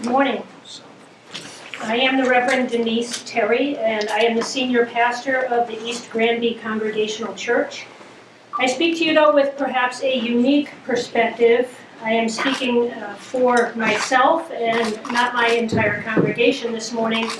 Good morning. I am the Reverend Denise Terry, and I am the senior pastor of the East Granby Congregational Church. I speak to you, though, with perhaps a unique perspective. I am speaking for myself and not my entire congregation this morning.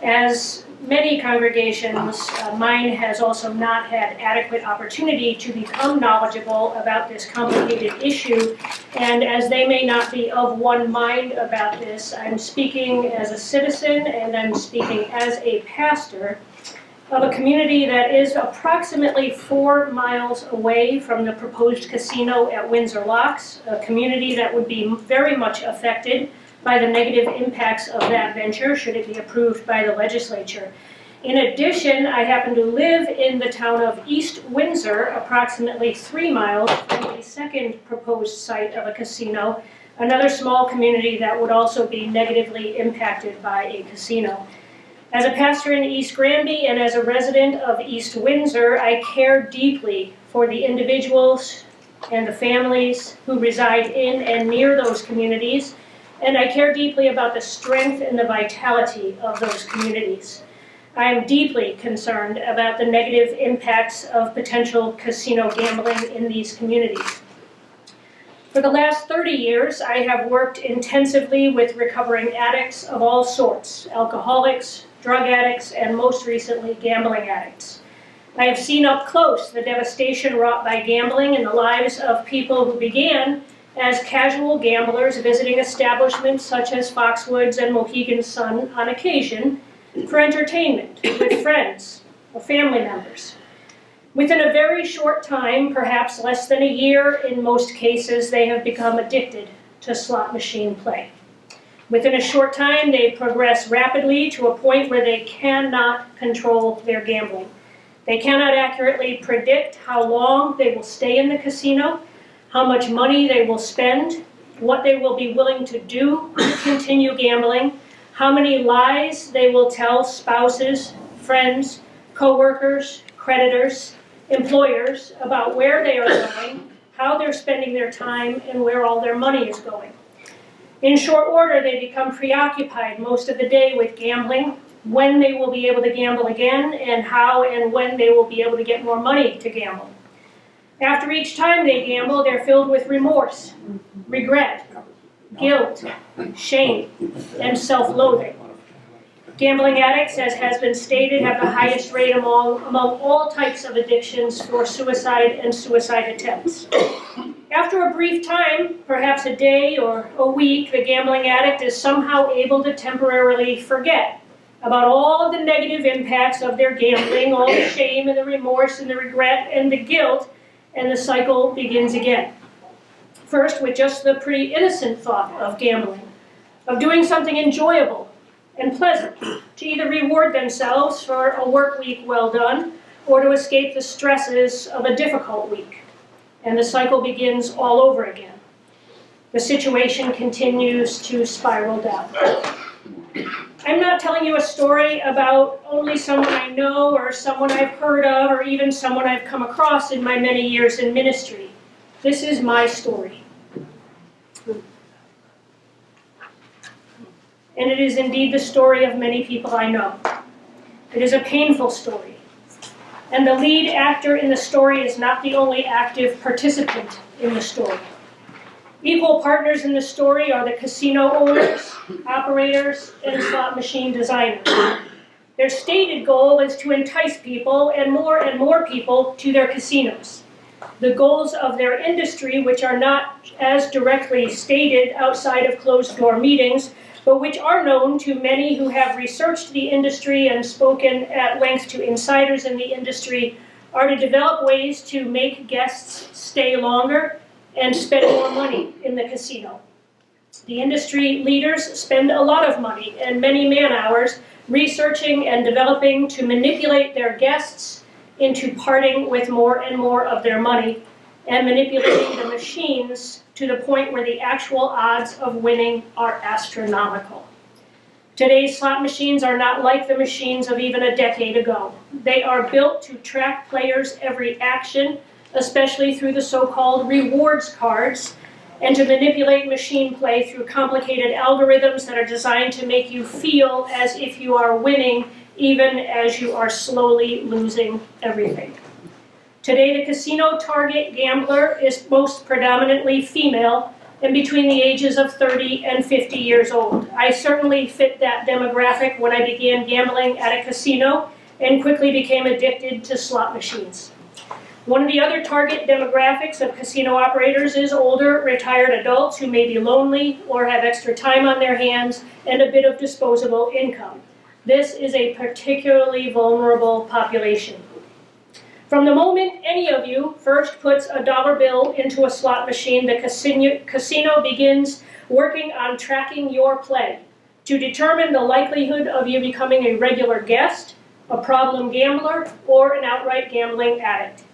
As many congregations, mine has also not had adequate opportunity to become knowledgeable about this complicated issue. And as they may not be of one mind about this, I'm speaking as a citizen and I'm speaking as a pastor of a community that is approximately 4 miles away from the proposed casino at Windsor Locks, a community that would be very much affected by the negative impacts of that venture should it be approved by the legislature. In addition, I happen to live in the town of East Windsor, approximately 3 miles from the second proposed site of a casino, another small community that would also be negatively impacted by a casino. As a pastor in East Granby and as a resident of East Windsor, I care deeply for the individuals and the families who reside in and near those communities, and I care deeply about the strength and the vitality of those communities. I am deeply concerned about the negative impacts of potential casino gambling in these communities. For the last 30 years, I have worked intensively with recovering addicts of all sorts, alcoholics, drug addicts, and most recently, gambling addicts. I have seen up close the devastation wrought by gambling in the lives of people who began as casual gamblers visiting establishments such as Foxwoods and Mohegan Sun on occasion for entertainment with friends or family members. Within a very short time, perhaps less than a year in most cases, they have become addicted to slot machine play. Within a short time, they progress rapidly to a point where they cannot control their gambling. They cannot accurately predict how long they will stay in the casino, how much money they will spend, what they will be willing to do to continue gambling, how many lies they will tell spouses, friends, co-workers, creditors, employers about where they are going, how they're spending their time, and where all their money is going. In short order, they become preoccupied most of the day with gambling, when they will be able to gamble again, and how and when they will be able to get more money to gamble. After each time they gamble, they're filled with remorse, regret, guilt, shame, and self-loathing. Gambling addicts, as has been stated, have the highest rate among all types of addictions for suicide and suicide attempts. After a brief time, perhaps a day or a week, the gambling addict is somehow able to temporarily forget about all of the negative impacts of their gambling, all the shame and the remorse and the regret and the guilt, and the cycle begins again. First, with just the pretty innocent thought of gambling, of doing something enjoyable and pleasant, to either reward themselves for a work week well done, or to escape the stresses of a difficult week. And the cycle begins all over again. The situation continues to spiral down. I'm not telling you a story about only someone I know or someone I've heard of or even someone I've come across in my many years in ministry. This is my story. And it is indeed the story of many people I know. It is a painful story. And the lead actor in the story is not the only active participant in the story. Equal partners in the story are the casino owners, operators, and slot machine designers. Their stated goal is to entice people and more people to their casinos. The goals of their industry, which are not as directly stated outside of closed-door meetings, but which are known to many who have researched the industry and spoken at length to insiders in the industry, are to develop ways to make guests stay longer and spend more money in the casino. The industry leaders spend a lot of money and many man-hours researching and developing to manipulate their guests into parting with more and more of their money and manipulating the machines to the point where the actual odds of winning are astronomical. Today's slot machines are not like the machines of even a decade ago. They are built to track players' every action, especially through the so-called rewards cards, and to manipulate machine play through complicated algorithms that are designed to make you feel as if you are winning, even as you are slowly losing everything. Today, the casino target gambler is most predominantly female and between the ages of 30 and 50 years old. I certainly fit that demographic when I began gambling at a casino and quickly became addicted to slot machines. One of the other target demographics of casino operators is older, retired adults who may be lonely or have extra time on their hands and a bit of disposable income. This is a particularly vulnerable population. From the moment any of you first puts a dollar bill into a slot machine, the casino begins working on tracking your play to determine the likelihood of you becoming a regular guest, a problem gambler, or an outright gambling addict.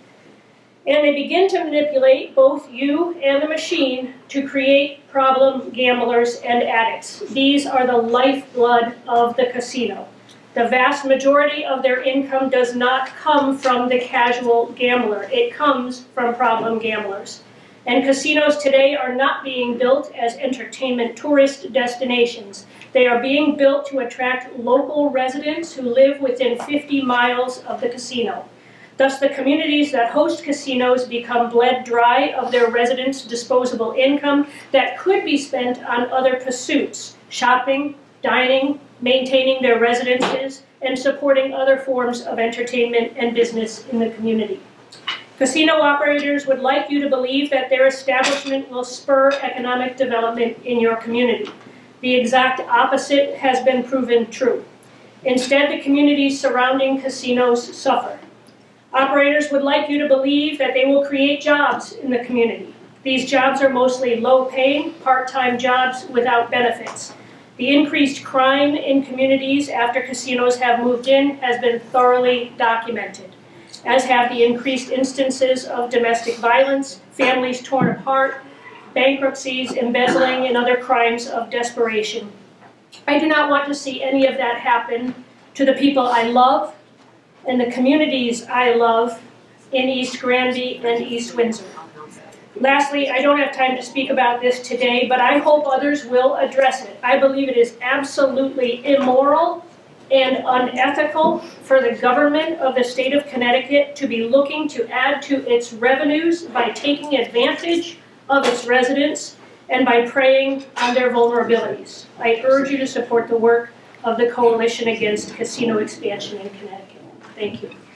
And they begin to manipulate both you and the machine to create problem gamblers and addicts. These are the lifeblood of the casino. The vast majority of their income does not come from the casual gambler. It comes from problem gamblers. And casinos today are not being built as entertainment tourist destinations. They are being built to attract local residents who live within 50 miles of the casino. Thus, the communities that host casinos become bled dry of their residents' disposable income that could be spent on other pursuits: shopping, dining, maintaining their residences, and supporting other forms of entertainment and business in the community. Casino operators would like you to believe that their establishment will spur economic development in your community. The exact opposite has been proven true. Instead, the communities surrounding casinos suffer. Operators would like you to believe that they will create jobs in the community. These jobs are mostly low-paying, part-time jobs without benefits. The increased crime in communities after casinos have moved in has been thoroughly documented, as have the increased instances of domestic violence, families torn apart, bankruptcies, embezzling, and other crimes of desperation. I do not want to see any of that happen to the people I love and the communities I love in East Granby and East Windsor. Lastly, I don't have time to speak about this today, but I hope others will address it. I believe it is absolutely immoral and unethical for the government of the state of Connecticut to be looking to add to its revenues by taking advantage of its residents and by preying on their vulnerabilities. I urge you to support the work of the Coalition Against Casino Expansion in Connecticut. Thank you.